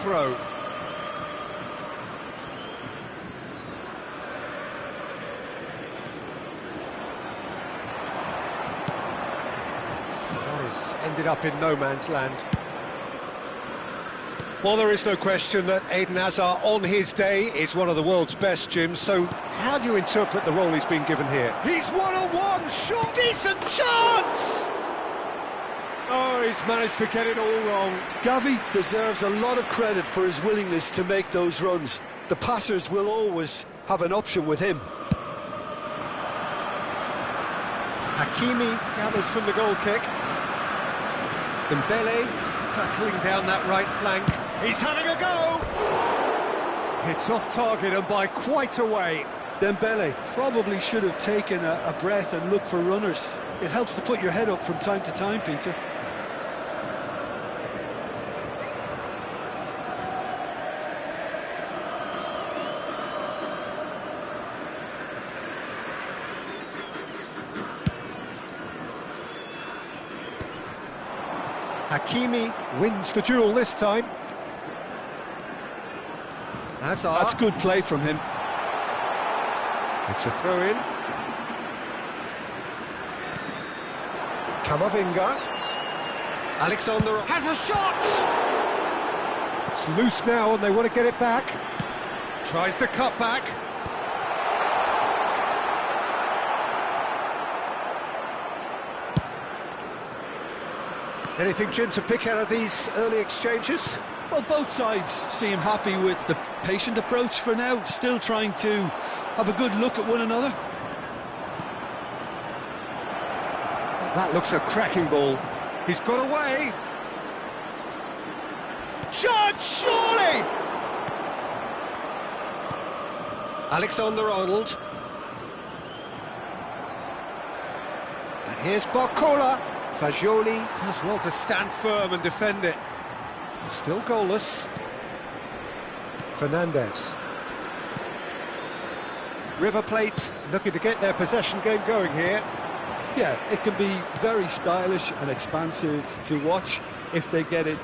throw. Ended up in no man's land. Well, there is no question that Eden Hazard, on his day, is one of the world's best, Jim. So how do you interpret the role he's been given here? He's one-on-one, shot! Decent chance! Oh, he's managed to get it all wrong. Gavi deserves a lot of credit for his willingness to make those runs. The passers will always have an option with him. Hakimi gathers from the goal kick. Dembele hurtling down that right flank. He's having a go! It's off target and by quite a way. Dembele probably should have taken a breath and looked for runners. It helps to put your head up from time to time, Peter. Hakimi wins the duel this time. Hazard. That's good play from him. It's a throw-in. Camavinga. Alexander has a shot! It's loose now and they want to get it back. Tries the cut back. Anything, Jim, to pick out of these early exchanges? Well, both sides seem happy with the patient approach for now, still trying to have a good look at one another. That looks a cracking ball. He's got away. Shot, surely! Alexander-Arnold. And here's Barcola. Fagioli does well to stand firm and defend it. Still goalless. Fernandes. River Plate looking to get their possession game going here. Yeah, it can be very stylish and expansive to watch if they get it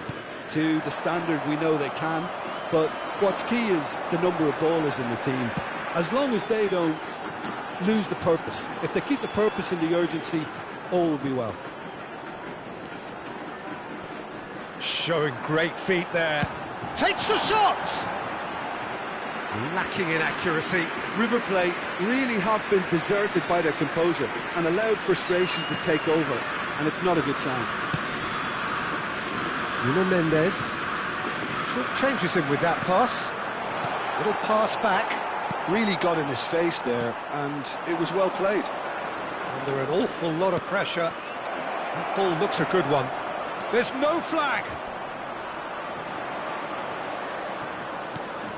to the standard we know they can. But what's key is the number of ballers in the team. As long as they don't lose the purpose, if they keep the purpose and the urgency, all will be well. Showing great feet there. Takes the shot! Lacking in accuracy. River Plate really have been deserted by their composure and allowed frustration to take over, and it's not a good sign. Nuno Mendes short changes him with that pass. Little pass back. Really got in his face there, and it was well played. Under an awful lot of pressure. That ball looks a good one. There's no flag.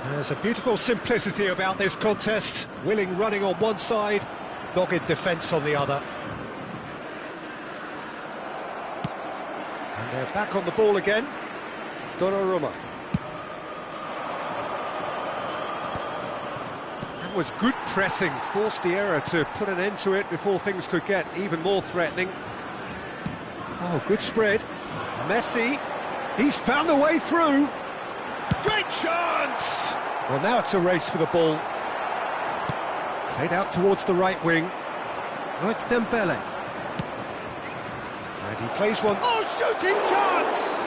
There's a beautiful simplicity about this contest. Willing running on one side, dogged defence on the other. And they're back on the ball again. Donnarumma. That was good pressing, forced the error to put an end to it before things could get even more threatening. Oh, good spread. Messi, he's found a way through. Great chance! Well, now it's a race for the ball. Played out towards the right wing. Oh, it's Dembele. And he plays one. Oh, shooting chance!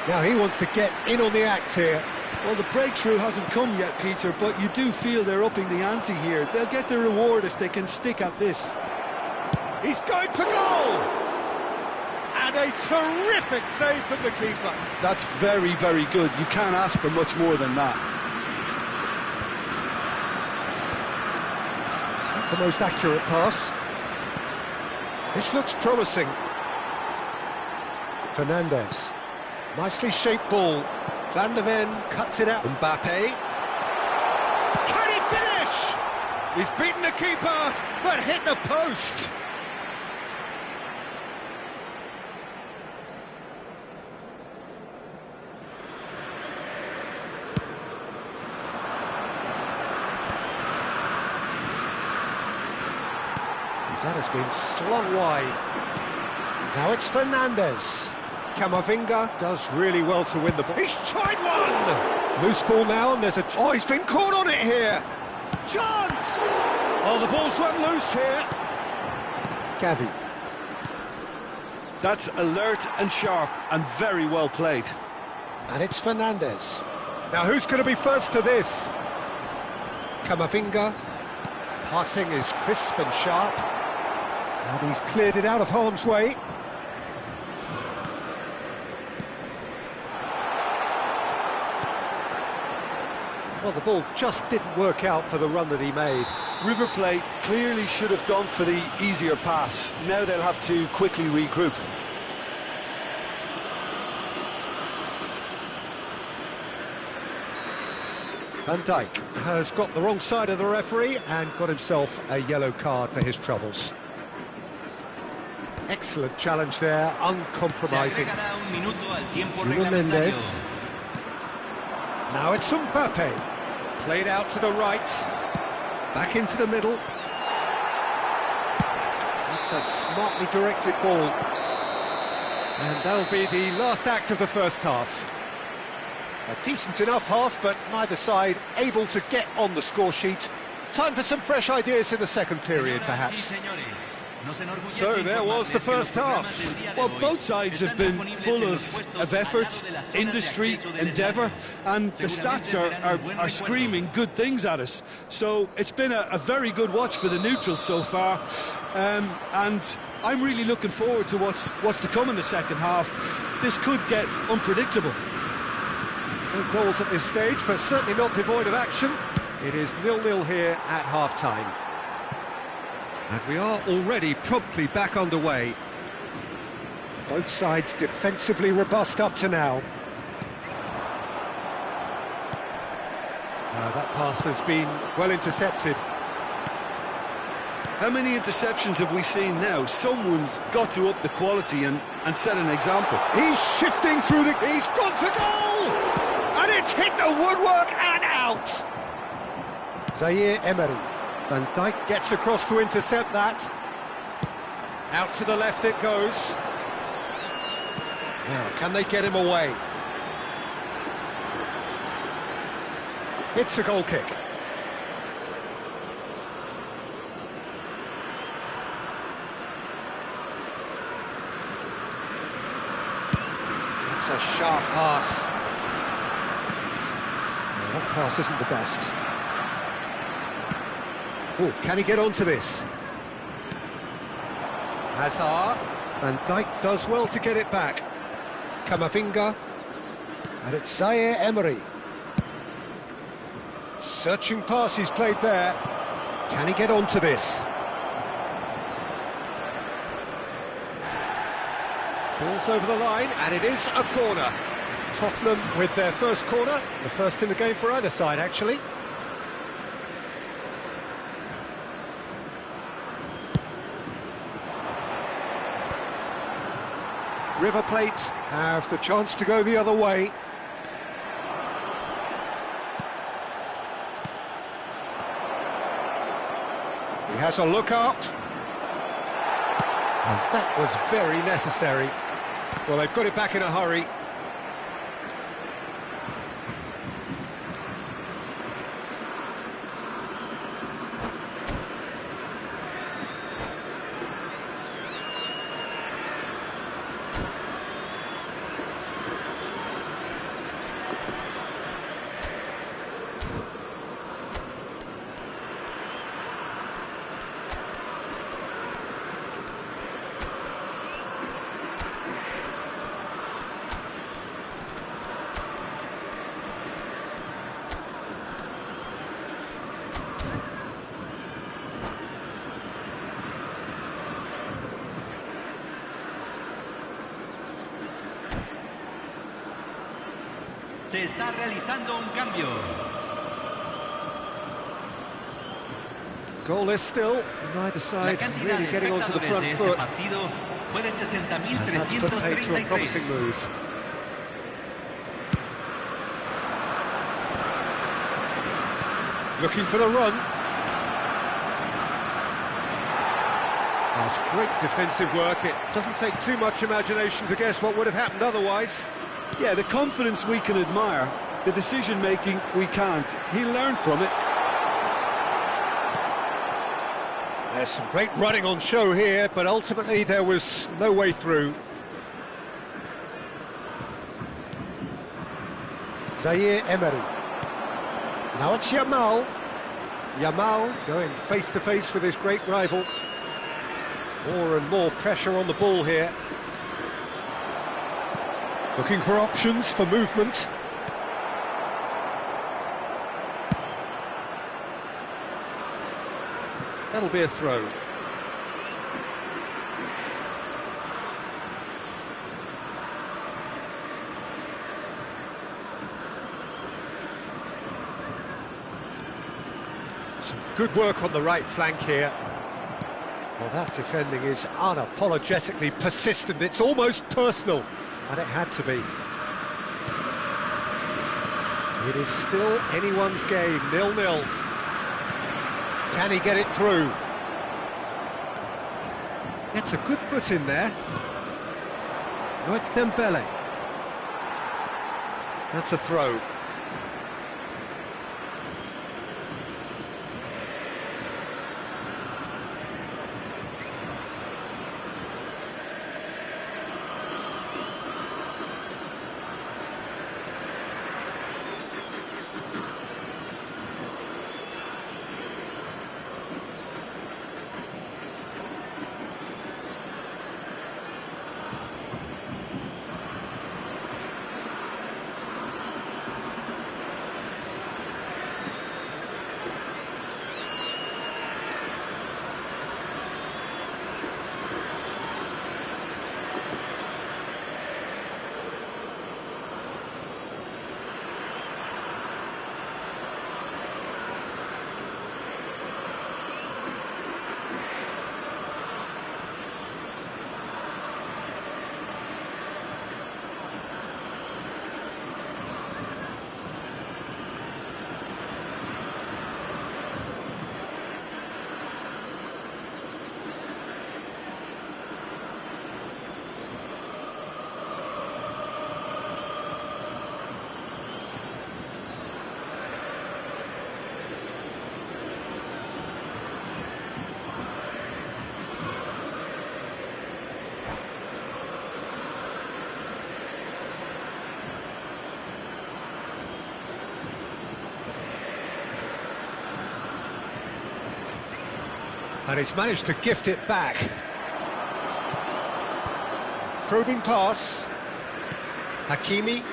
Now he wants to get in on the act here. Well, the breakthrough hasn't come yet, Peter, but you do feel they're upping the ante here. They'll get their reward if they can stick at this. He's going for goal! And a terrific save from the keeper. That's very, very good. You can't ask for much more than that. Not the most accurate pass. This looks promising. Fernandes. Nicely shaped ball. Van de Ven cuts it out. Mbappe. Can he finish? He's beaten the keeper, but hit the post. That has been slung wide. Now it's Fernandes. Camavinga does really well to win the ball. He's tried one! Loose ball now, and there's a... Oh, he's been caught on it here! Chance! Oh, the ball's run loose here. Gavi. That's alert and sharp and very well played. And it's Fernandez. Now who's going to be first to this? Camavinga. Passing is crisp and sharp. And he's cleared it out of harm's way. Well, the ball just didn't work out for the run that he made. River Plate clearly should have gone for the easier pass. Now they'll have to quickly regroup. Van Dijk has got the wrong side of the referee and got himself a yellow card for his troubles. Excellent challenge there, uncompromising. Nuno Mendes. Now it's Mbappe. Played out to the right. Back into the middle. That's a smartly directed ball. And that'll be the last act of the first half. A decent enough half, but neither side able to get on the score sheet. Time for some fresh ideas in the second period, perhaps. So there was the first half. Well, both sides have been full of effort, industry, endeavour, and the stats are screaming good things at us. So it's been a very good watch for the neutrals so far, and I'm really looking forward to what's to come in the second half. This could get unpredictable. No goals at this stage, but certainly not devoid of action. It is 0-0 here at half-time. And we are already promptly back underway. Both sides defensively robust up to now. That pass has been well intercepted. How many interceptions have we seen now? Someone's got to up the quality and set an example. He's shifting through the... He's gone for goal! And it's hit the woodwork and out! Zaire Emery. Van Dijk gets across to intercept that. Out to the left it goes. Now, can they get him away? It's a goal kick. That's a sharp pass. Well, that pass isn't the best. Oh, can he get onto this? Hazard. Van Dijk does well to get it back. Camavinga. And it's Zaire Emery. Searching pass he's played there. Can he get onto this? Ball's over the line, and it is a corner. Tottenham with their first corner. The first in the game for either side, actually. River Plate have the chance to go the other way. He has a look up. And that was very necessary. Well, they've got it back in a hurry. Se está realizando un cambio. Goalless still, neither side really getting onto the front foot. And that's put paid to a promising move. Looking for the run. Oh, That's great defensive work. It doesn't take too much imagination to guess what would have happened otherwise. Yeah, the confidence we can admire, the decision-making we can't. He learned from it. There's some great running on show here, but ultimately there was no way through. Zaire Emery. Now it's Yamal. Yamal going face-to-face with his great rival. More and more pressure on the ball here. Looking for options for movement. That'll be a throw. Some good work on the right flank here. Well, that defending is unapologetically persistent. It's almost personal, and it had to be. It is still anyone's game, 0-0. Can he get it through? Gets a good foot in there. Oh, it's Dembele. That's a throw. And he's managed to gift it back. Probing pass. Hakimi.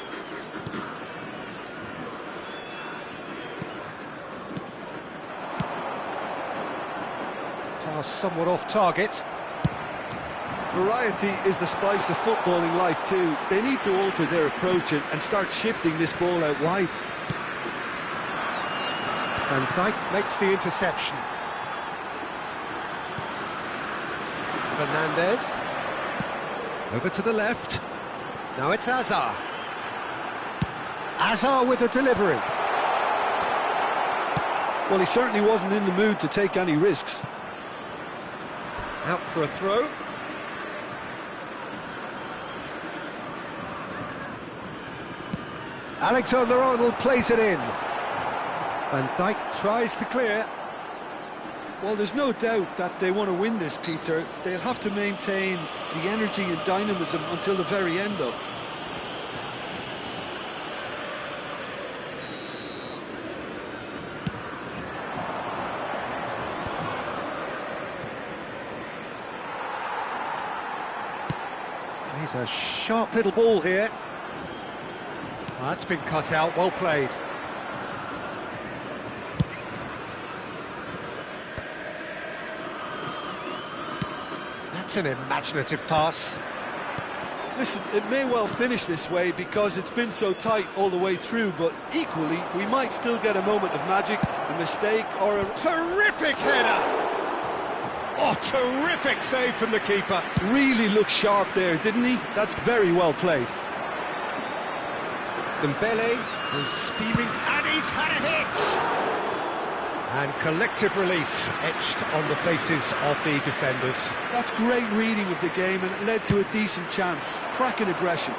Pass somewhat off target. Variety is the spice of footballing life too. They need to alter their approach and start shifting this ball out wide. Van Dijk makes the interception. Fernandez. Over to the left. Now it's Azar. Azar with the delivery. Well, he certainly wasn't in the mood to take any risks. Out for a throw. Alexander-Arnold plays it in. Van Dijk tries to clear. Well, there's no doubt that they want to win this, Peter. They'll have to maintain the energy and dynamism until the very end, though. He's a sharp little ball here. Oh, that's been cut out, well played. That's an imaginative pass. Listen, it may well finish this way because it's been so tight all the way through, but equally, we might still get a moment of magic, a mistake, or a... Terrific header! Oh, terrific save from the keeper. Really looked sharp there, didn't he? That's very well played. Dembele was steaming, and he's had a hit! And collective relief etched on the faces of the defenders. That's great reading of the game, and it led to a decent chance. Cracking aggression.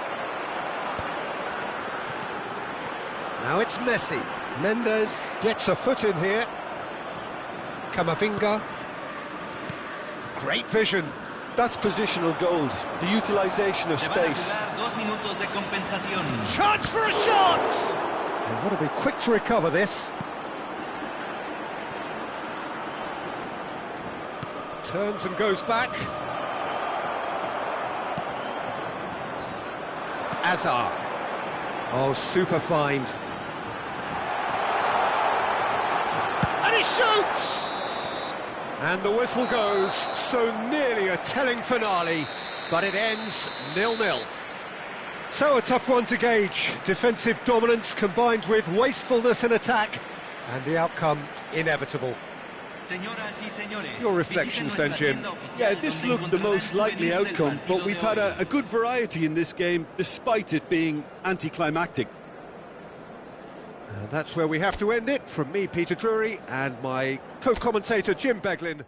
Now it's Messi. Mendes gets a foot in here. Camavinga. Great vision. That's positional gold, the utilisation of Se van a space. jugar 2 minutos de compensación. Chance for a shot! They want to be quick to recover this. Turns and goes back. Azar. Oh, super find. And he shoots! And the whistle goes, so nearly a telling finale, but it ends 0-0. So a tough one to gauge. Defensive dominance combined with wastefulness in attack, and the outcome inevitable. Your reflections then, Jim? Yeah, this looked the most likely outcome, but we've had a good variety in this game, despite it being anticlimactic. And that's where we have to end it. From me, Peter Drury, and my co-commentator, Jim Beglin.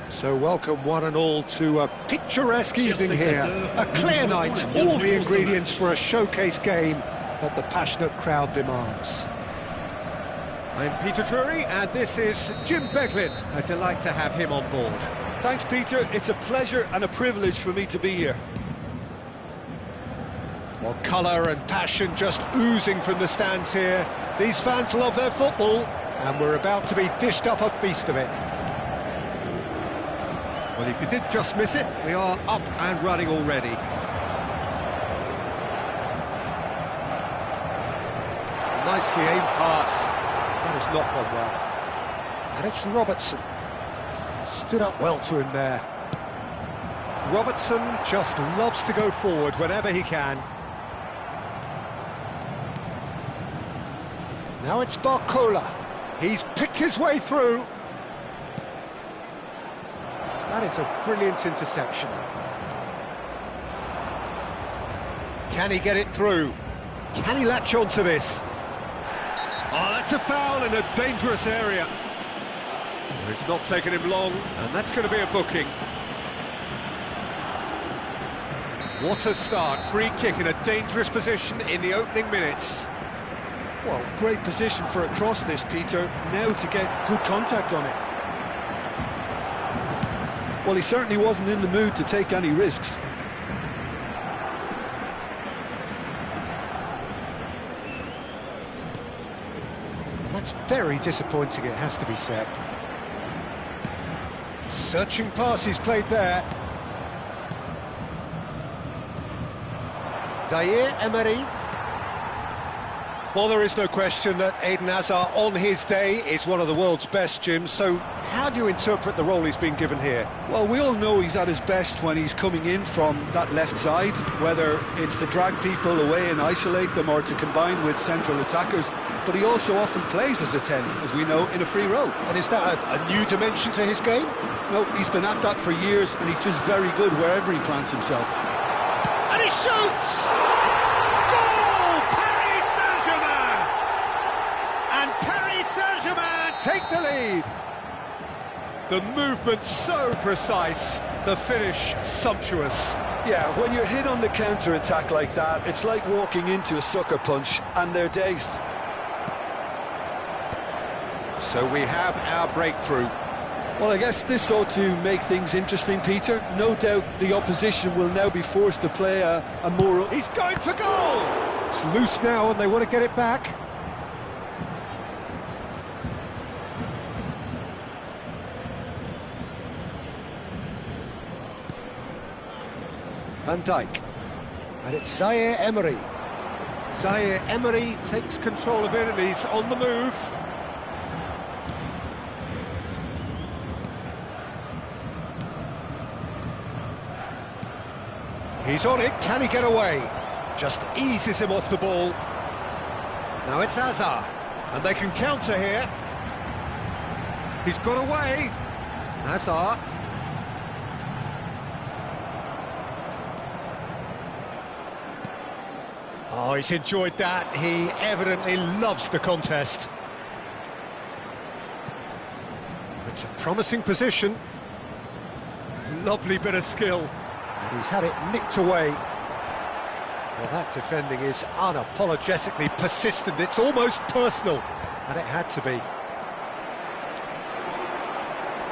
So welcome one and all to a picturesque evening here, a clear night, all the ingredients for a showcase game that the passionate crowd demands. I'm Peter Drury and this is Jim Beglin, a delight to have him on board. Thanks, Peter. It's a pleasure and a privilege for me to be here. Well, colour and passion just oozing from the stands here. These fans love their football and we're about to be dished up a feast of it. Well, if you did just miss it, we are up and running already. Nicely aimed pass. That has not gone well. And it's Robertson. Stood up well to him there. Robertson just loves to go forward whenever he can. Now it's Barcola. He's picked his way through. That is a brilliant interception. Can he get it through? Can he latch onto this? Oh, that's a foul in a dangerous area. It's not taken him long, and that's going to be a booking. What a start. Free kick in a dangerous position in the opening minutes. Well, great position for a cross this, Peter. Now to get good contact on it. Well, he certainly wasn't in the mood to take any risks. That's very disappointing, it has to be said. Searching pass he's played there. Zaire Emery. Well, there is no question that Eden Hazard, on his day, is one of the world's best, Jim. So how do you interpret the role he's been given here? Well, we all know he's at his best when he's coming in from that left side, whether it's to drag people away and isolate them or to combine with central attackers. But he also often plays as a 10, as we know, in a free role. And is that a new dimension to his game? No, he's been at that for years, and he's just very good wherever he plants himself. And he shoots! Goal! Paris Saint-Germain! And Paris Saint-Germain take the lead. The movement so precise, the finish sumptuous. Yeah, when you're hit on the counter-attack like that, it's like walking into a sucker punch, and they're dazed. So we have our breakthrough. Well, I guess this ought to make things interesting, Peter. No doubt the opposition will now be forced to play a more... He's going for goal! It's loose now and they want to get it back. Van Dijk. And it's Zaire Emery. Zaire Emery takes control of it and he's on the move. He's on it, can he get away? Just eases him off the ball. Now it's Hazard, and they can counter here. He's got away. Hazard. Oh, he's enjoyed that. He evidently loves the contest. It's a promising position. Lovely bit of skill. And he's had it nicked away. Well, that defending is unapologetically persistent. It's almost personal, and it had to be.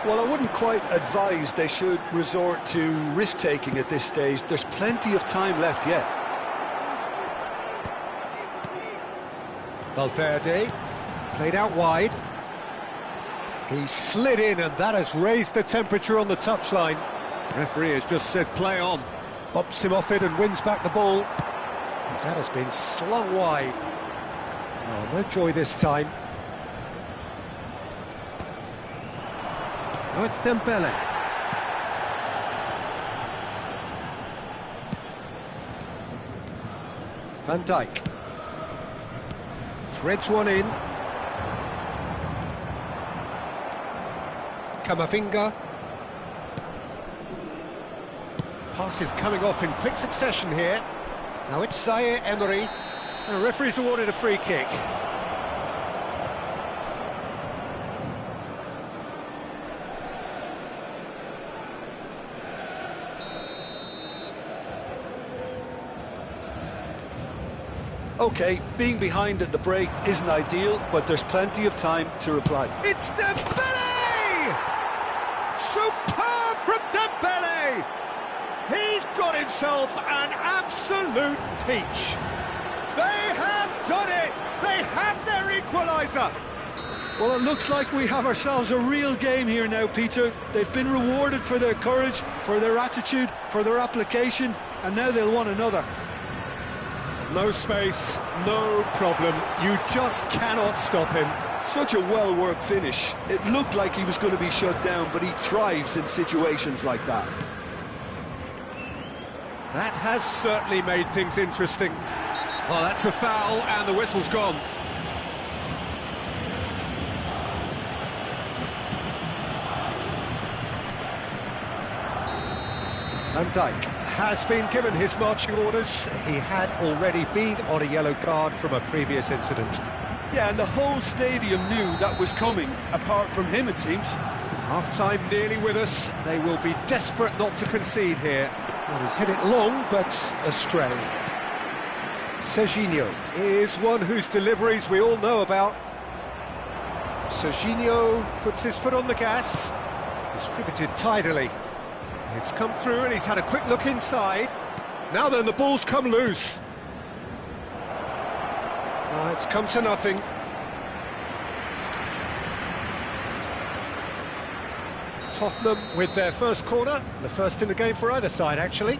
Well, I wouldn't quite advise they should resort to risk-taking at this stage. There's plenty of time left yet. Valverde, played out wide. He slid in, and that has raised the temperature on the touchline. Referee has just said play on. Bumps him off it and wins back the ball. That has been slung wide. Oh, no joy this time. Oh, it's Dembele. Van Dijk. Threads one in. Camavinga. Passes coming off in quick succession here. Now it's Zaire Emery. The referee's awarded a free kick. OK, being behind at the break isn't ideal, but there's plenty of time to reply. It's Dembele! Superb from Dembele! He's got himself an absolute peach. They have done it! They have their equaliser! Well, it looks like we have ourselves a real game here now, Peter. They've been rewarded for their courage, for their attitude, for their application, and now they'll want another. No space, no problem. You just cannot stop him. Such a well-worked finish. It looked like he was going to be shut down, but he thrives in situations like that. That has certainly made things interesting. Oh, that's a foul, and the whistle's gone. Van Dijk has been given his marching orders. He had already been on a yellow card from a previous incident. Yeah, and the whole stadium knew that was coming, apart from him, it seems. Half-time nearly with us. They will be desperate not to concede here. Well, he's hit it long, but astray. Serginho is one whose deliveries we all know about. Serginho puts his foot on the gas. Distributed tidily. It's come through and he's had a quick look inside. Now then, the ball's come loose. It's come to nothing. Tottenham with their first corner, the first in the game for either side, actually.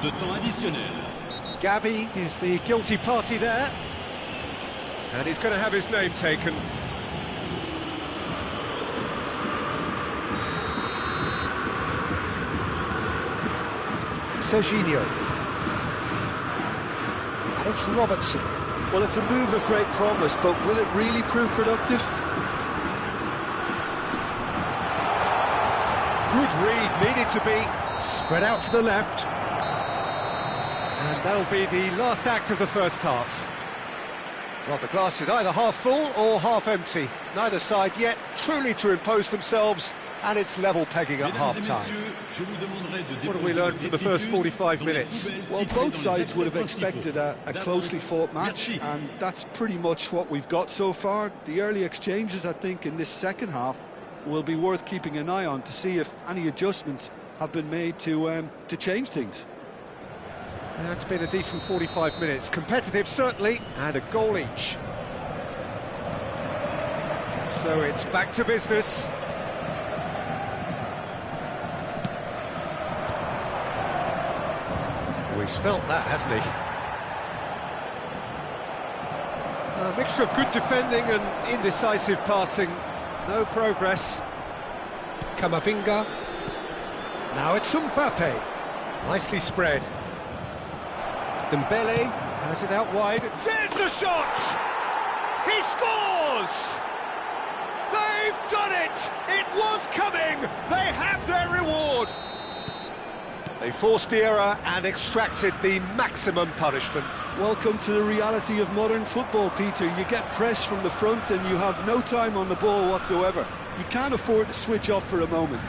de temps additionnel. Gavi is the guilty party there. And he's going to have his name taken. Serginho. And it's Robertson. Well, it's a move of great promise, but will it really prove productive? Good read, needed to be. Spread out to the left. And that'll be the last act of the first half. Well, the glass is either half full or half empty. Neither side yet truly to impose themselves, and it's level pegging at half-time. What have we learned from the first 45 minutes? Well, both sides would have expected a closely fought match, and that's pretty much what we've got so far. The early exchanges, I think, in this second half will be worth keeping an eye on to see if any adjustments have been made to change things. That's been a decent 45 minutes. Competitive, certainly, and a goal each. So it's back to business. Oh, he's felt that, hasn't he? A mixture of good defending and indecisive passing. No progress. Camavinga. Now it's Mbappe. Nicely spread. Dembele has it out wide. There's the shot! He scores! They've done it! It was coming! They have their reward! They forced the error and extracted the maximum punishment. Welcome to the reality of modern football, Peter. You get pressed from the front and you have no time on the ball whatsoever. You can't afford to switch off for a moment.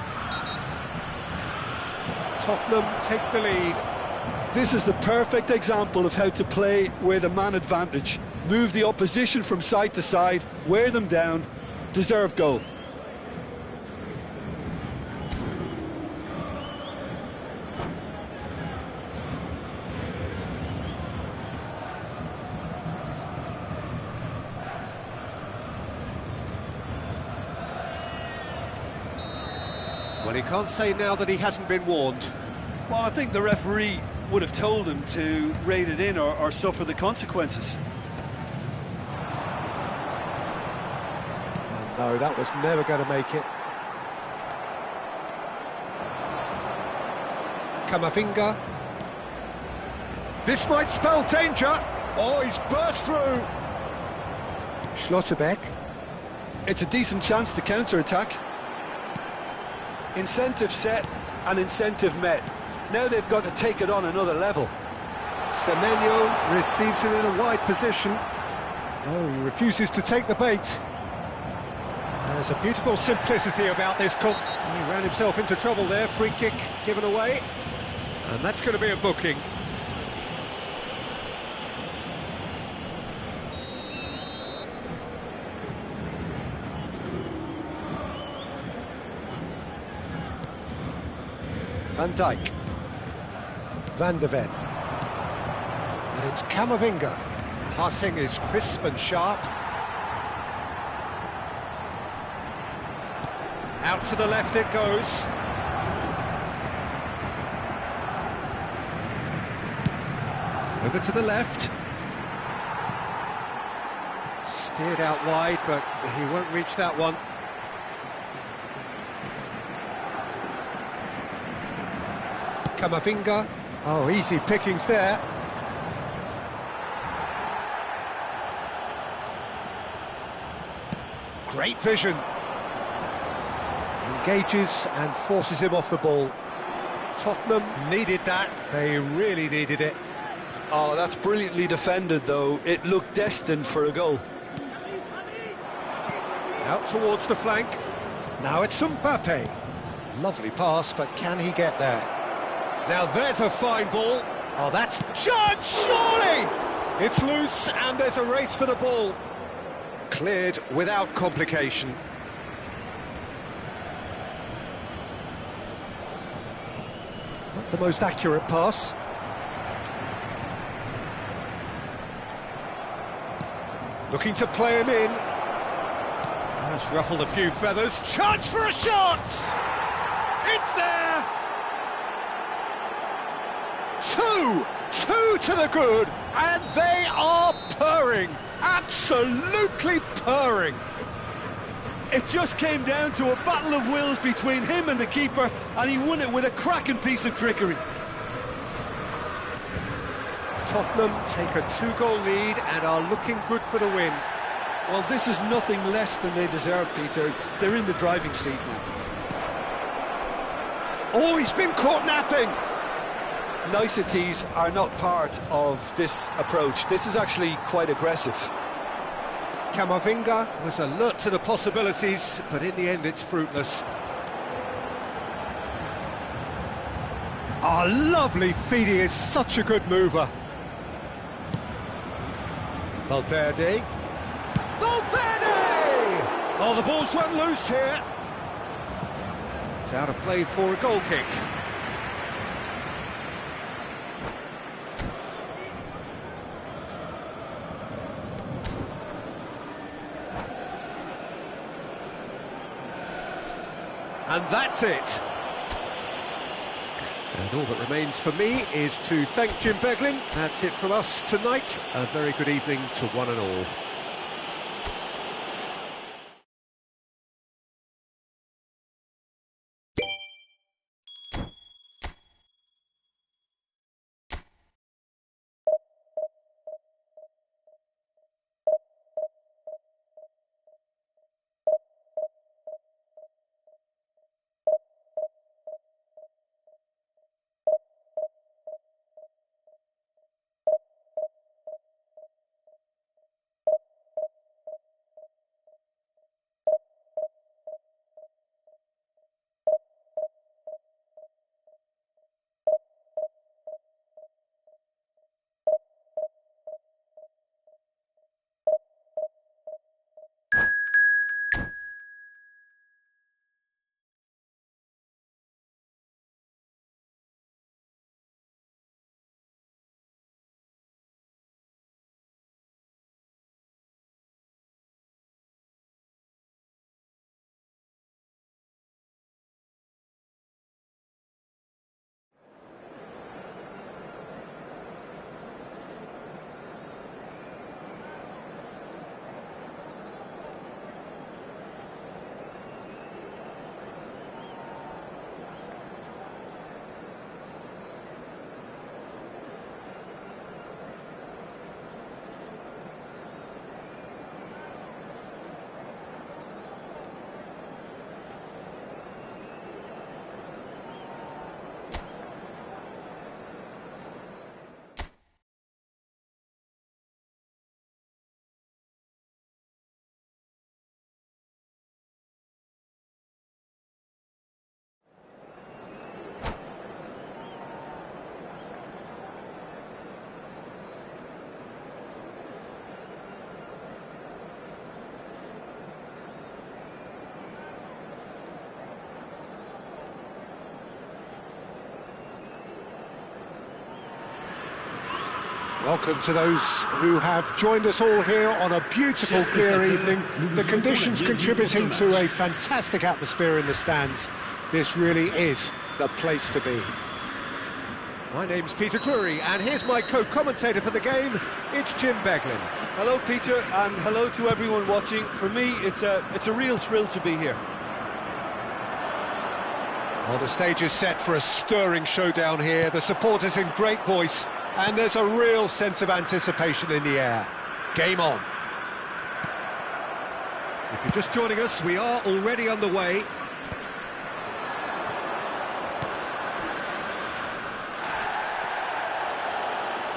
Tottenham take the lead. This is the perfect example of how to play with a man advantage. Move the opposition from side to side, wear them down, deserve goal. Well, he can't say now that he hasn't been warned. Well, I think the referee would have told him to rein it in or suffer the consequences. Oh, no, that was never going to make it. Camavinga. This might spell danger. Oh, he's burst through. Schlotterbeck. It's a decent chance to counter-attack. Incentive set and incentive met. Now they've got to take it on another level. Semenyo receives it in a wide position. Oh, he refuses to take the bait. There's a beautiful simplicity about this call. He ran himself into trouble there. Free kick given away. And that's going to be a booking. Van Dijk. Van de Ven. And it's Camavinga. Passing is crisp and sharp. Out to the left it goes. Over to the left. Steered out wide, but he won't reach that one. Camavinga. Oh, easy pickings there. Great vision. Engages and forces him off the ball. Tottenham needed that. They really needed it. Oh, that's brilliantly defended, though. It looked destined for a goal. Out towards the flank. Now it's Mbappe. Lovely pass, but can he get there? Now there's a fine ball. Oh, that's... Shot, surely! It's loose and there's a race for the ball. Cleared without complication. Not the most accurate pass. Looking to play him in. That's ruffled a few feathers. Chance for a shot! It's there! Two to the good, and they are purring, absolutely purring. It just came down to a battle of wills between him and the keeper, and he won it with a cracking piece of trickery. Tottenham take a 2-goal lead and are looking good for the win. Well, this is nothing less than they deserve, Peter. They're in the driving seat now. Oh, he's been caught napping. Niceties are not part of this approach. This is actually quite aggressive. Camavinga was alert to the possibilities, but in the end it's fruitless. Oh, lovely feed, he is such a good mover. Valverde! Oh, the ball's run loose here. It's out of play for a goal kick. And that's it. And all that remains for me is to thank Jim Beglin. That's it from us tonight. A very good evening to one and all. Welcome to those who have joined us all here on a beautiful, clear evening. The conditions contributing to a fantastic atmosphere in the stands. This really is the place to be. My name's Peter Drury, and here's my co-commentator for the game. It's Jim Beglin. Hello, Peter, and hello to everyone watching. For me, it's a real thrill to be here. Well, the stage is set for a stirring showdown here. The supporters in great voice, and there's a real sense of anticipation in the air. Game on. If you're just joining us, we are already underway.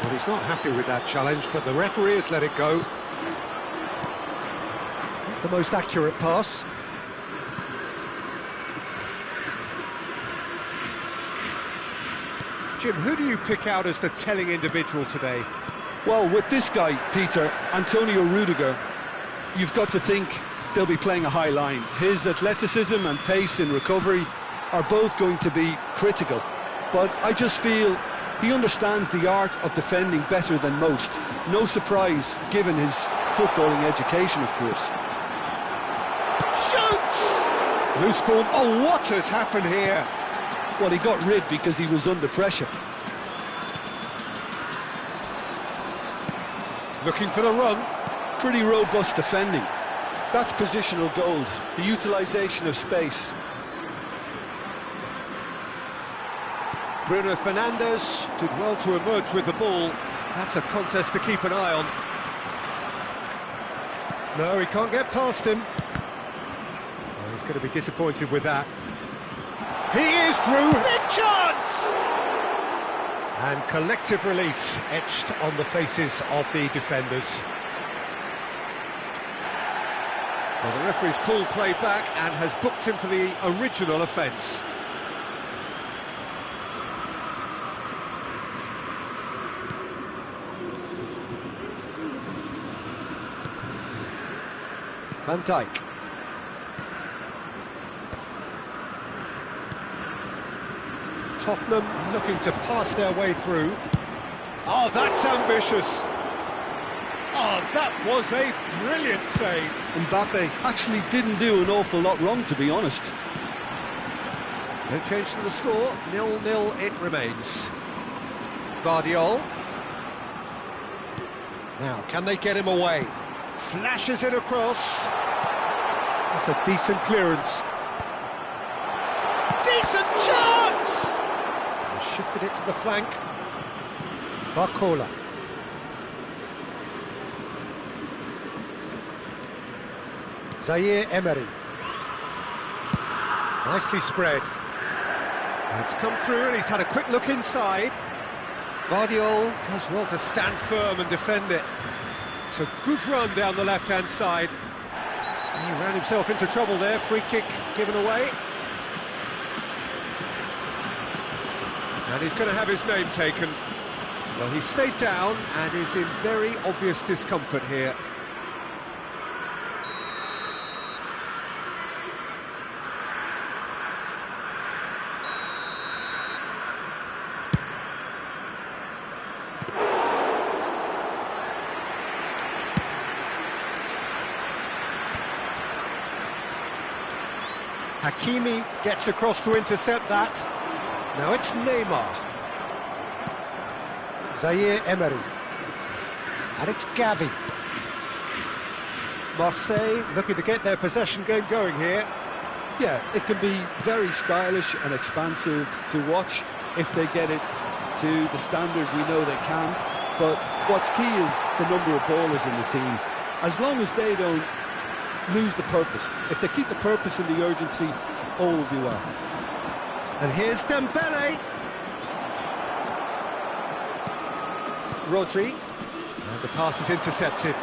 Well, he's not happy with that challenge, but the referee has let it go. Not the most accurate pass. Jim, who do you pick out as the telling individual today? Well, with this guy, Peter, Antonio Rudiger, you've got to think they'll be playing a high line. His athleticism and pace in recovery are both going to be critical. But I just feel he understands the art of defending better than most. No surprise, given his footballing education, of course. Shoots! Loose ball. Oh, what has happened here? Well, he got rid because he was under pressure. Looking for the run. Pretty robust defending. That's positional gold, the utilisation of space. Bruno Fernandes did well to emerge with the ball. That's a contest to keep an eye on. No, he can't get past him. Oh, he's going to be disappointed with that. He is through. Big chance! And collective relief etched on the faces of the defenders. Well, the referee's pulled play back and has booked him for the original offence. Van Dijk. Tottenham looking to pass their way through. Oh, that's ambitious. Oh, that was a brilliant save. Mbappe actually didn't do an awful lot wrong, to be honest. No change to the score, 0-0 it remains. Guardiola. Now, can they get him away? Flashes it across. That's a decent clearance. Decent chance! They shifted it to the flank. Barcola. Zaire Emery. Nicely spread. It's come through and he's had a quick look inside. Guardiola does well to stand firm and defend it. It's a good run down the left-hand side. He ran himself into trouble there, free kick given away. And he's going to have his name taken. Well, he stayed down and is in very obvious discomfort here. Hakimi gets across to intercept that. Now it's Neymar. Zaire Emery. And it's Gavi. Marseille looking to get their possession game going here. Yeah, it can be very stylish and expansive to watch if they get it to the standard we know they can. But what's key is the number of ballers in the team. As long as they don't lose the purpose, if they keep the purpose and the urgency, all will be well. And here's Dembele. Rodri. And the pass is intercepted.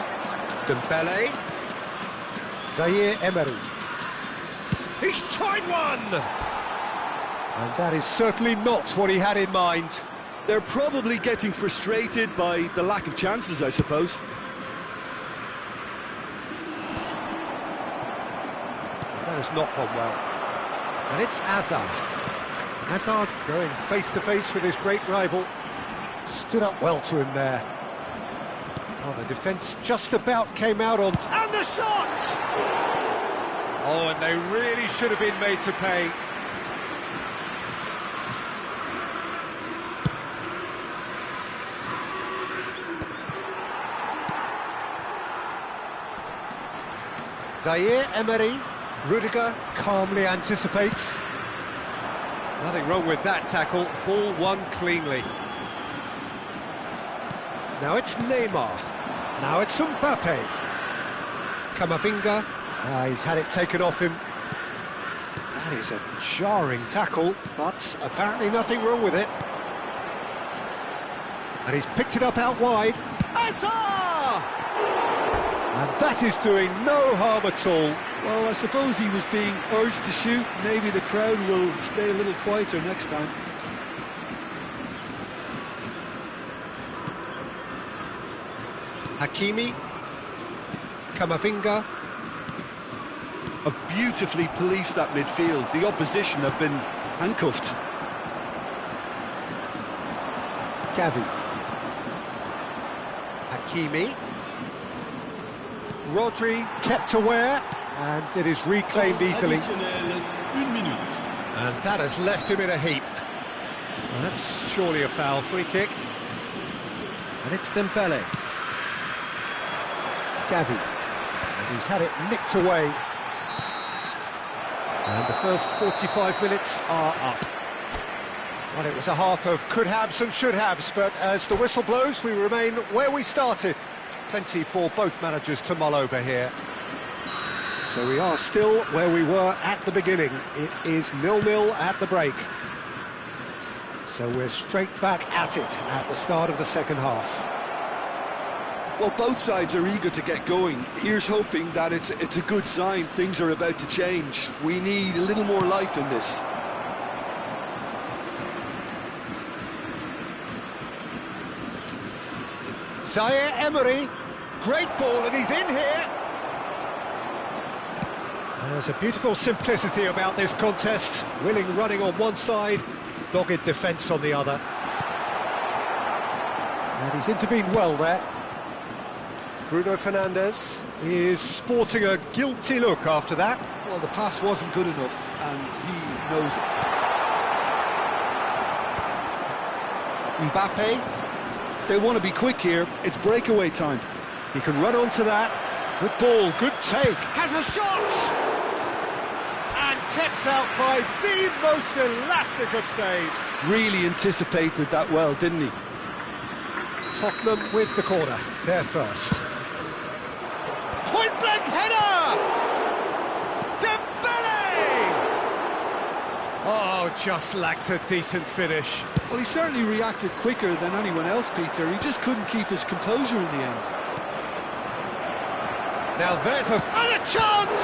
Dembele. Zaire Emery. He's tried one! And that is certainly not what he had in mind. They're probably getting frustrated by the lack of chances, I suppose. That has not gone well. And it's Hazard. Hazard going face-to-face with his great rival. Stood up well to him there. Oh, the defence just about came out on... And the shot! Oh, and they really should have been made to pay. Zaire Emery. Rudiger calmly anticipates. Nothing wrong with that tackle. Ball won cleanly. Now it's Neymar. Now it's Mbappe. Camavinga. He's had it taken off him. That is a jarring tackle, but apparently nothing wrong with it. And he's picked it up out wide. Hazard! And that is doing no harm at all. Well, I suppose he was being urged to shoot. Maybe the crowd will stay a little quieter next time. Hakimi. Camavinga. Have beautifully policed that midfield. The opposition have been handcuffed. Gavi. Hakimi. Rodri kept aware, and it is reclaimed easily. And that has left him in a heap. Well, that's surely a foul. Free kick. And it's Dembele. Gavi. And he's had it nicked away. And the first 45 minutes are up. Well, it was a half of could-haves and should-haves, but as the whistle blows, we remain where we started. Plenty for both managers to mull over here. So we are still where we were at the beginning. It is 0-0 at the break. So we're straight back at it at the start of the second half. Well, both sides are eager to get going. Here's hoping that it's a good sign things are about to change. We need a little more life in this. Zaire Emery, great ball, and he's in here. There's a beautiful simplicity about this contest. Willing running on one side, dogged defence on the other. And he's intervened well there. Bruno Fernandes is sporting a guilty look after that. Well, the pass wasn't good enough, and he knows it. Mbappe. They want to be quick here. It's breakaway time. He can run onto that. Good ball, good take. Has a shot! And kept out by the most elastic of saves. Really anticipated that well, didn't he? Tottenham with the corner. They're first. Point-blank header! Dembele! Oh, just lacked a decent finish. Well, he certainly reacted quicker than anyone else, Peter. He just couldn't keep his composure in the end. Now there's a chance!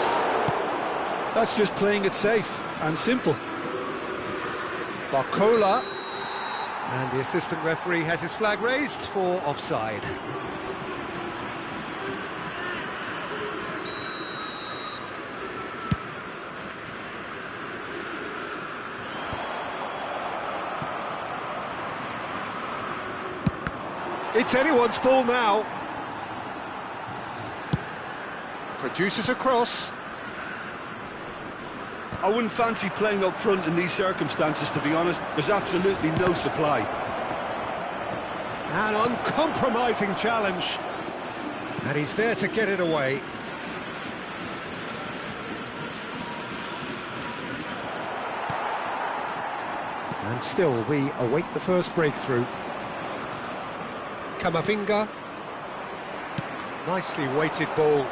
That's just playing it safe and simple. Barcola. And the assistant referee has his flag raised for offside. It's anyone's ball now. Produces a cross. I wouldn't fancy playing up front in these circumstances, to be honest. There's absolutely no supply. An uncompromising challenge. And he's there to get it away. And still, we await the first breakthrough. Camavinga. Nicely weighted ball.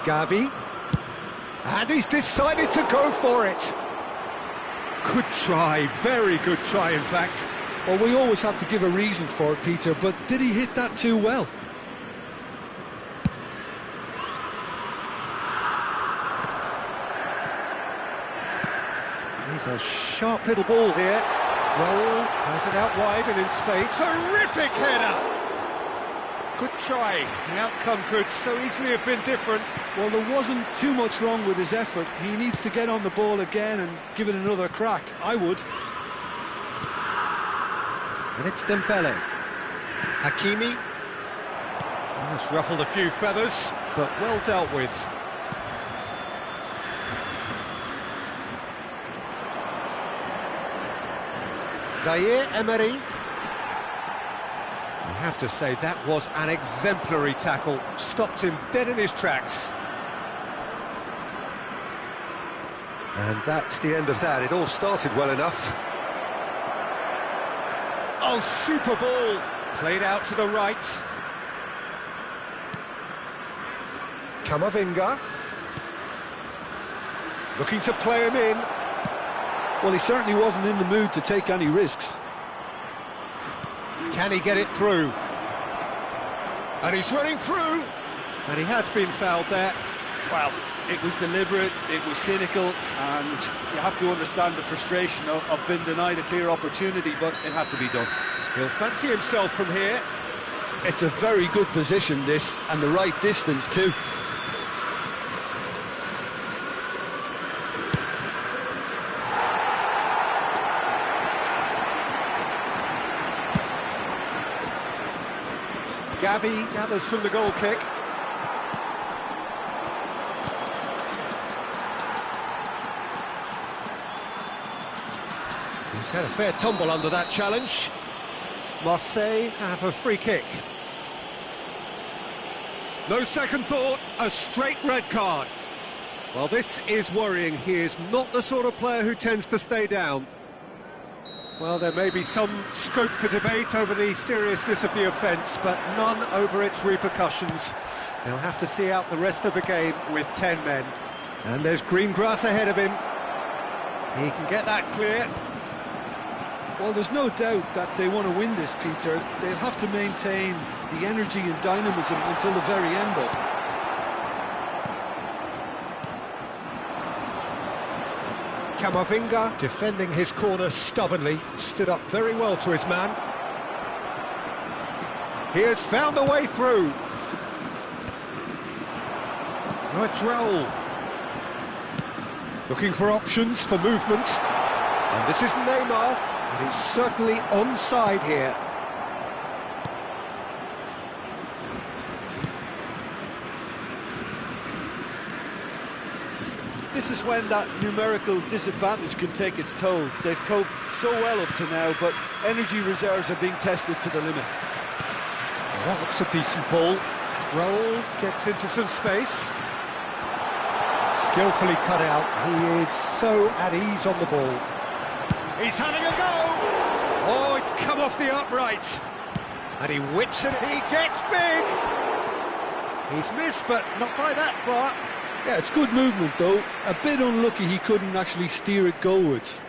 Gavi. And he's decided to go for it. Good try, very good try, in fact. Well, we always have to give a reason for it, Peter, but did he hit that too well? He's a sharp little ball here. Well, has it out wide and in space. Terrific header! Good try. The outcome could so easily have been different. Well, there wasn't too much wrong with his effort. He needs to get on the ball again and give it another crack. I would. And it's Dembele. Hakimi. That's ruffled a few feathers, but well dealt with. Zaire Emery. I have to say, that was an exemplary tackle. Stopped him dead in his tracks. And that's the end of that. It all started well enough. Oh, super ball! Played out to the right. Camavinga. Looking to play him in. Well, he certainly wasn't in the mood to take any risks. Can he get it through? And he's running through! And he has been fouled there. Well, it was deliberate, it was cynical, and you have to understand the frustration of being denied a clear opportunity, but it had to be done. He'll fancy himself from here. It's a very good position, this, and the right distance too. Gavi gathers from the goal kick. He's had a fair tumble under that challenge. Marseille have a free kick. No second thought, a straight red card. Well, this is worrying. He is not the sort of player who tends to stay down. Well, there may be some scope for debate over the seriousness of the offence, but none over its repercussions. He'll have to see out the rest of the game with 10 men. And there's green grass ahead of him. He can get that clear. Well, there's no doubt that they want to win this, Peter. They'll have to maintain the energy and dynamism until the very end, though. Camavinga, defending his corner stubbornly, stood up very well to his man. He has found a way through. Droll. Looking for options for movement. And this is Neymar, and he's certainly onside here. This is when that numerical disadvantage can take its toll. They've coped so well up to now, but energy reserves are being tested to the limit. Well, that looks a decent ball. Roll gets into some space. Skillfully cut out. He is so at ease on the ball. He's having a go! Oh, it's come off the upright. And he whips it. He gets big. He's missed, but not by that far. Yeah, it's good movement, though. A bit unlucky he couldn't actually steer it goalwards.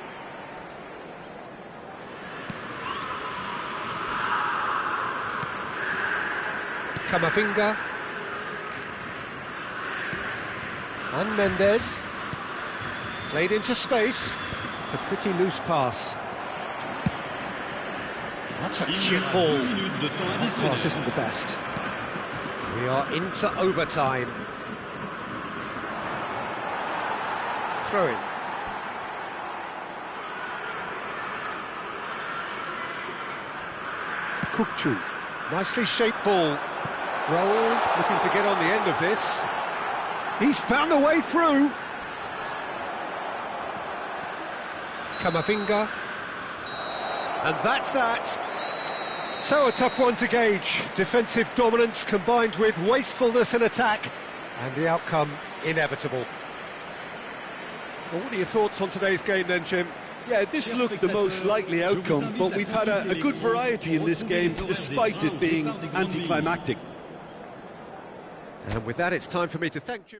Camavinga. And Mendes. Played into space. It's a pretty loose pass. That's a cute ball. That pass isn't the best. We are into overtime. Throw in. Kukçu. Nicely shaped ball. Roll, looking to get on the end of this. He's found a way through. Camavinga. And that's that. So a tough one to gauge. Defensive dominance combined with wastefulness in attack. And the outcome inevitable. Well, what are your thoughts on today's game then, Jim? Yeah, this looked the most likely outcome, but we've had a good variety in this game, despite it being anticlimactic. And with that, it's time for me to thank Jim.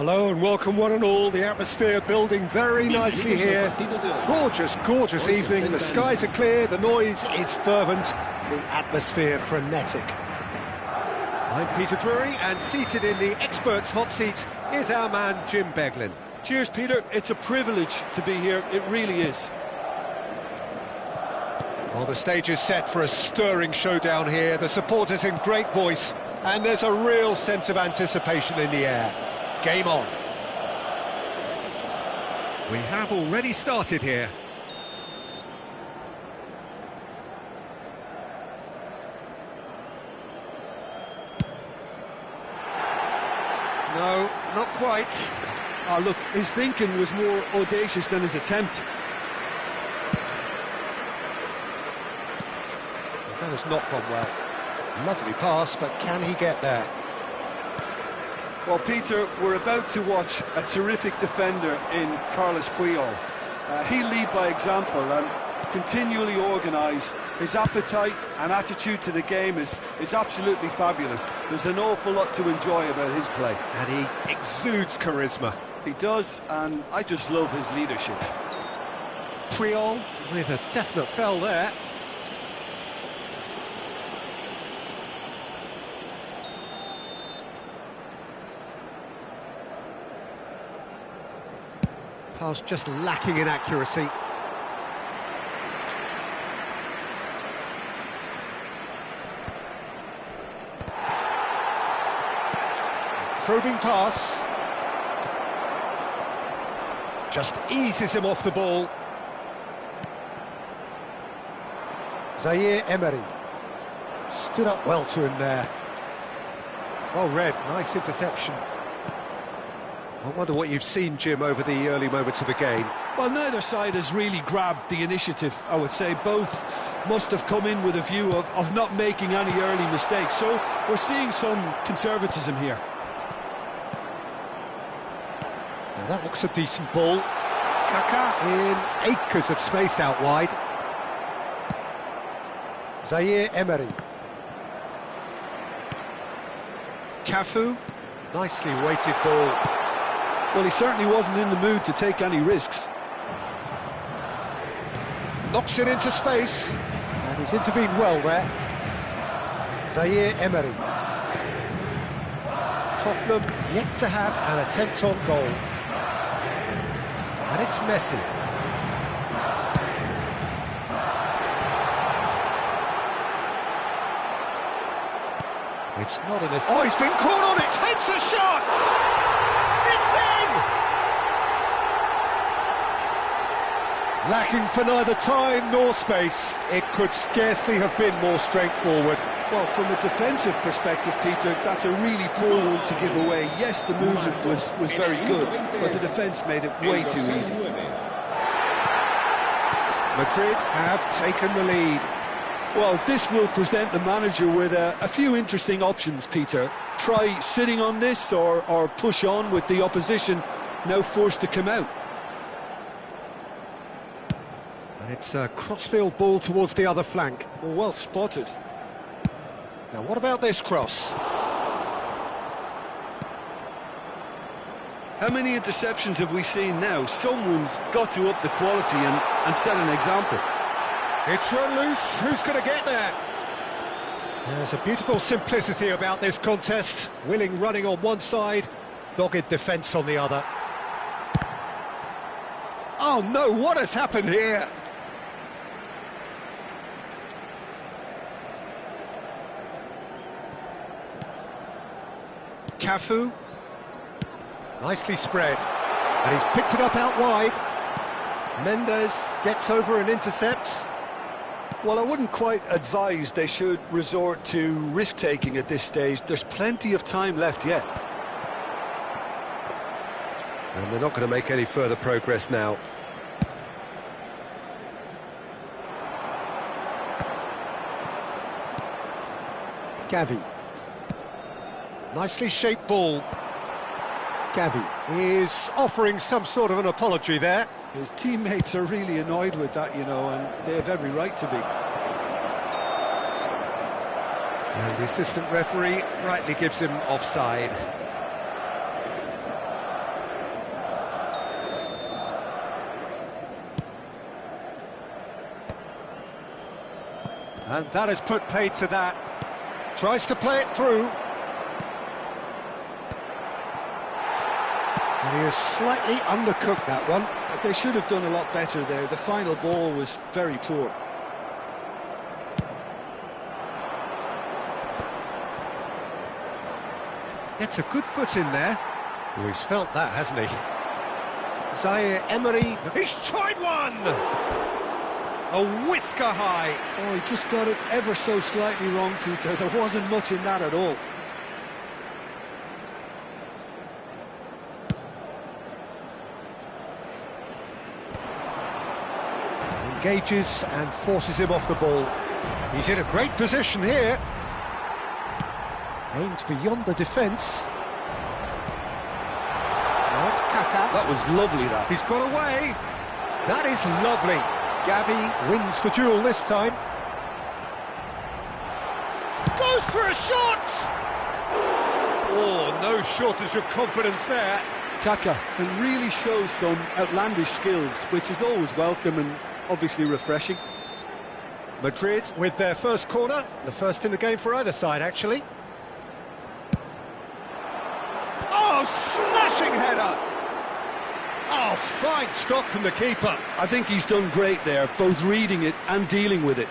Hello and welcome one and all. The atmosphere building very nicely here. Gorgeous, gorgeous evening. The skies are clear, the noise is fervent, the atmosphere frenetic. I'm Peter Drury, and seated in the experts' hot seat is our man Jim Beglin. Cheers, Peter. It's a privilege to be here. It really is. Well, the stage is set for a stirring showdown here. The supporters in great voice, and there's a real sense of anticipation in the air. Game on. We have already started here. No, not quite. Oh, look, his thinking was more audacious than his attempt. That has not gone well. Lovely pass, but can he get there? Well, Peter, we're about to watch a terrific defender in Carlos Puyol. He'll lead by example and continually organise. His appetite and attitude to the game is absolutely fabulous. There's an awful lot to enjoy about his play. And he exudes charisma. He does, and I just love his leadership. Puyol with a definite foul there. Pass just lacking in accuracy. Probing pass. Just eases him off the ball. Zaire Emery. Stood up well to him there. Well read, nice interception. I wonder what you've seen, Jim, over the early moments of the game. Well, neither side has really grabbed the initiative, I would say. Both must have come in with a view of not making any early mistakes. So we're seeing some conservatism here. Now that looks a decent ball. Kaka in acres of space out wide. Zaire Emery. Cafu. Nicely weighted ball. Well, he certainly wasn't in the mood to take any risks. Knocks it into space, and he's intervened well there. Zaire Emery. Tottenham yet to have an attempt on goal. And it's Messi. It's not an... Oh, he's been caught on it! Hits a shot! Lacking for neither time nor space, it could scarcely have been more straightforward. Well, from a defensive perspective, Peter, that's a really poor one to give away. Yes, the movement was very good, but the defence made it way too easy. Madrid have taken the lead. Well, this will present the manager with a few interesting options, Peter. Try sitting on this or push on with the opposition now forced to come out. It's a crossfield ball towards the other flank. Well spotted. Now what about this cross? How many interceptions have we seen now? Someone's got to up the quality and set an example. It's run loose. Who's going to get there? There's a beautiful simplicity about this contest. Willing running on one side, dogged defence on the other. Oh no, what has happened here? Cafu, nicely spread, and he's picked it up out wide. Mendes gets over and intercepts. Well, I wouldn't quite advise they should resort to risk-taking at this stage. There's plenty of time left yet. And they're not going to make any further progress now. Gavi. Nicely shaped ball. Gavi is offering some sort of an apology there. His teammates are really annoyed with that, you know, and they have every right to be. And the assistant referee rightly gives him offside. And that has put paid to that. Tries to play it through. And he has slightly undercooked that one. They should have done a lot better there. The final ball was very poor. Gets a good foot in there. Oh, he's felt that, hasn't he? Zaire Emery. He's tried one! A whisker high. Oh, he just got it ever so slightly wrong, Peter. There wasn't much in that at all. Engages and forces him off the ball. He's in a great position here. Aimed beyond the defence. Now it's Kaka. That was lovely, that. He's got away. That is lovely. Gavi wins the duel this time. Goes for a shot! Oh, no shortage of confidence there. Kaka can really show some outlandish skills, which is always welcome and obviously refreshing. Madrid with their first corner, the first in the game for either side, actually. Oh, smashing header! Oh, fine stop from the keeper. I think he's done great there, both reading it and dealing with it.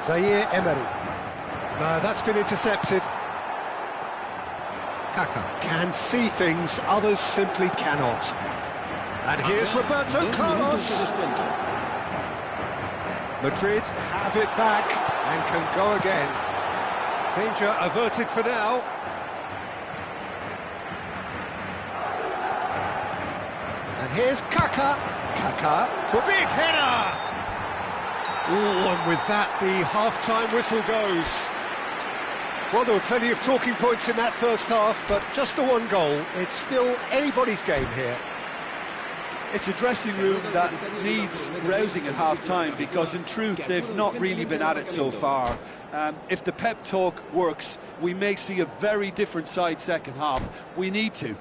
Zaire Emery. No, that's been intercepted. Kaka can see things, others simply cannot. And here's Roberto Carlos. Madrid have it back and can go again. Danger averted for now. And here's Kaka. Kaka to a big header. Ooh, and with that, the half-time whistle goes. Well, there were plenty of talking points in that first half, but just the one goal. It's still anybody's game here. It's a dressing room that needs rousing at half-time because, in truth, they've not really been at it so far. If the pep talk works, we may see a very different side second half. We need to.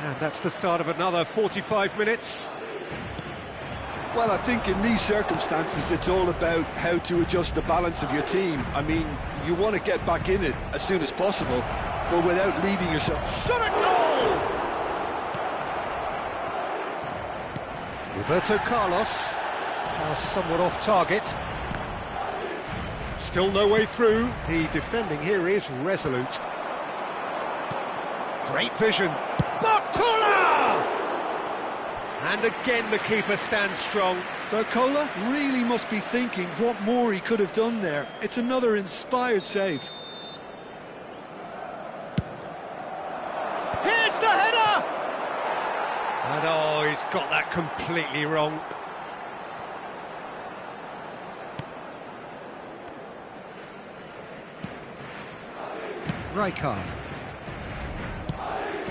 And that's the start of another 45 minutes. Well, I think in these circumstances, it's all about how to adjust the balance of your team. I mean, you want to get back in it as soon as possible, but without leaving yourself... Shot a goal! Roberto Carlos. Pass somewhat off target. Still no way through. The defending here is resolute. Great vision. Barcola! And again the keeper stands strong. Barcola really must be thinking what more he could have done there. It's another inspired save. Here's the header! And oh, he's got that completely wrong. Rijkaard.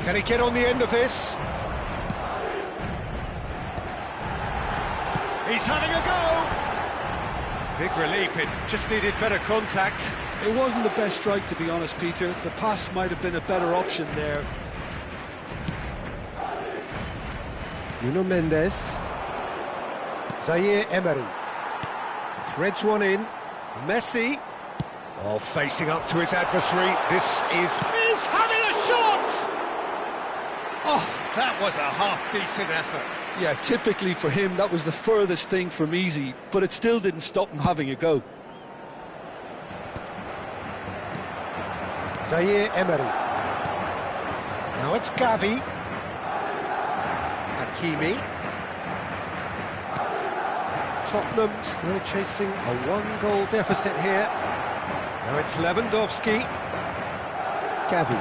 Can he get on the end of this? He's having a go! Big relief, it just needed better contact. It wasn't the best strike, to be honest, Peter. The pass might have been a better option there. Nuno Mendes. Zaire Emery. Threads one in. Messi. Oh, facing up to his adversary. This is... He's having a shot! Oh, that was a half-decent effort. Yeah, typically for him, that was the furthest thing from easy, but it still didn't stop him having a go. Zaire Emery. Now it's Gavi. Hakimi. Tottenham still chasing a one-goal deficit here. Now it's Lewandowski. Gavi.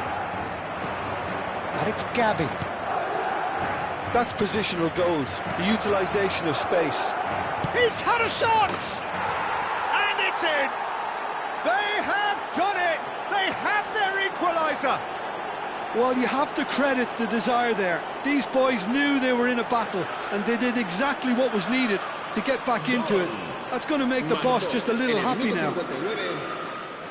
And it's Gavi. That's positional goals, the utilisation of space. He's had a shot! And it's in! They have done it! They have their equaliser! Well, you have to credit the desire there. These boys knew they were in a battle, and they did exactly what was needed to get back into it. That's going to make the boss just a little happy now.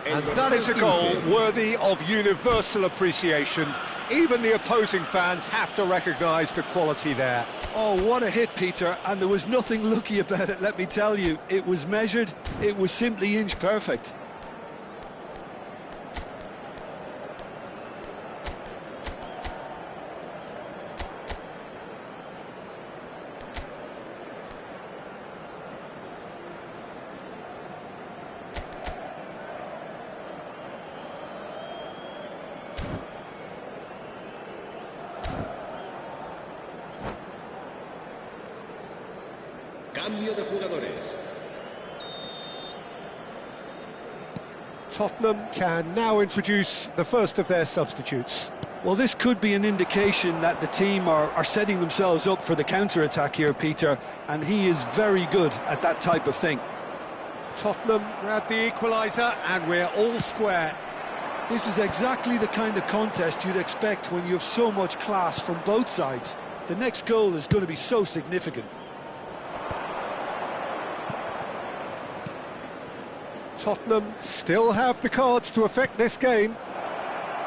And that is a goal worthy of universal appreciation. Even the opposing fans have to recognise the quality there. Oh, what a hit, Peter, and there was nothing lucky about it, let me tell you. It was measured, it was simply inch perfect. Cambio de jugadores. Tottenham can now introduce the first of their substitutes. Well, this could be an indication that the team are setting themselves up for the counter-attack here, Peter, and he is very good at that type of thing. Tottenham grab the equaliser and we're all square. This is exactly the kind of contest you'd expect when you have so much class from both sides. The next goal is going to be so significant. Tottenham still have the cards to affect this game.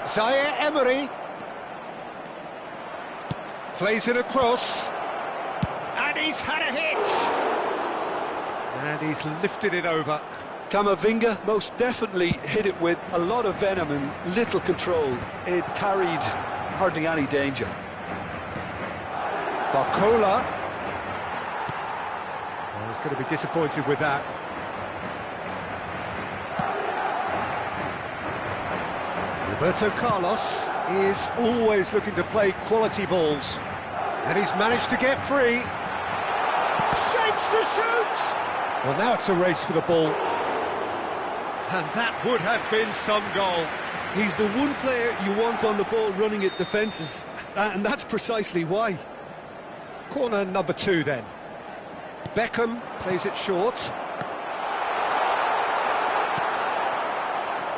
Zaire Emery plays it across, And he's had a hit! and he's lifted it over. Camavinga most definitely hit it with a lot of venom and little control. It carried hardly any danger. Barcola. Oh, he's going to be disappointed with that. Roberto Carlos is always looking to play quality balls, and he's managed to get free. Shapes to shoot! Well, now it's a race for the ball, and that would have been some goal. He's the one player you want on the ball running at defences, and that's precisely why. Corner number 2 then. Beckham plays it short.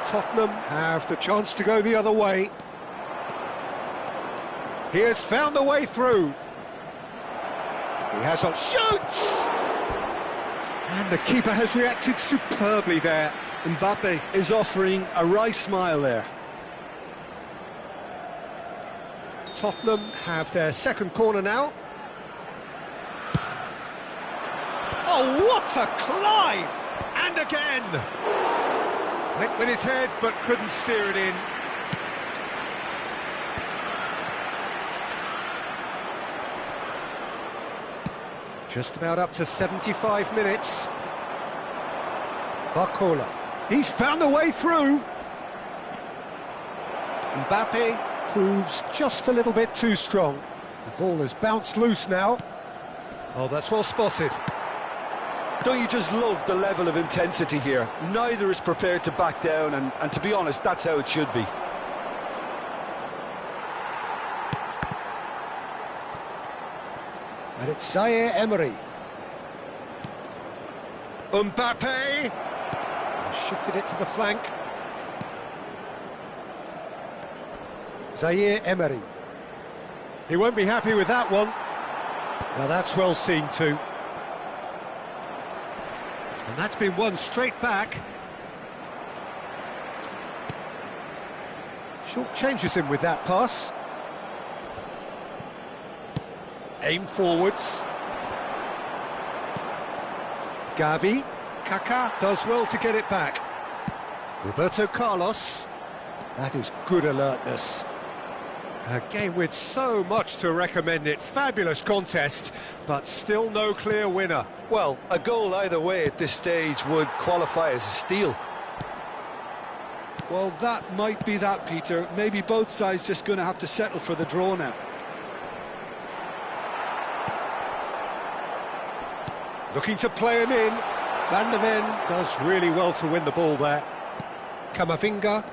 Tottenham have the chance to go the other way. He has found the way through. He has on shoots! And the keeper has reacted superbly there. Mbappe is offering a wry smile there. Tottenham have their second corner now. Oh, what a climb! And again! Went with his head, but couldn't steer it in. Just about up to 75 minutes. Barcola. He's found a way through. Mbappe proves just a little bit too strong. The ball has bounced loose now. Oh, that's well spotted. Don't you just love the level of intensity here? Neither is prepared to back down, and to be honest, that's how it should be. And it's Zaire Emery. Mbappe! Shifted it to the flank. Zaire Emery. He won't be happy with that one. Now that's well seen too. And that's been won straight back. Short changes him with that pass. Aim forwards. Gavi. Kaká does well to get it back. Roberto Carlos. That is good alertness. A game with so much to recommend it. Fabulous contest, but still no clear winner. Well, a goal either way at this stage would qualify as a steal. Well, that might be that, Peter. Maybe both sides just going to have to settle for the draw now. Looking to play him in. Van der Ven does really well to win the ball there. Camavinga.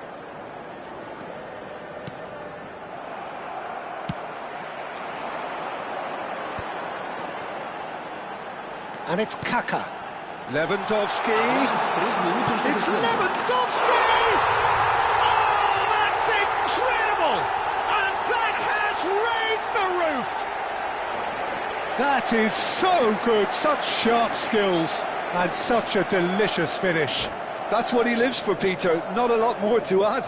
And it's Kaka. Lewandowski. It's Lewandowski! Oh, that's incredible! And that has raised the roof! That is so good, such sharp skills, and such a delicious finish. That's what he lives for, Peter. Not a lot more to add.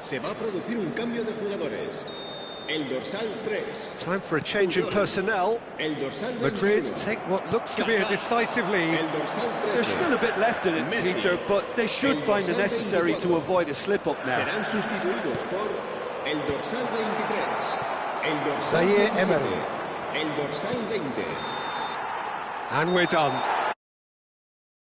Se va a producir un cambio de jugadores. El dorsal 3. Time for a change in personnel. El dorsal Madrid 21. take what looks to be a decisive lead. El dorsal 13. There's still a bit left in it, Messi. Peter, but they should find it necessary to avoid a slip-up now. Serán sustituidos por el dorsal 23. El dorsal Zaire 27. Emery. El dorsal 20. And we're done.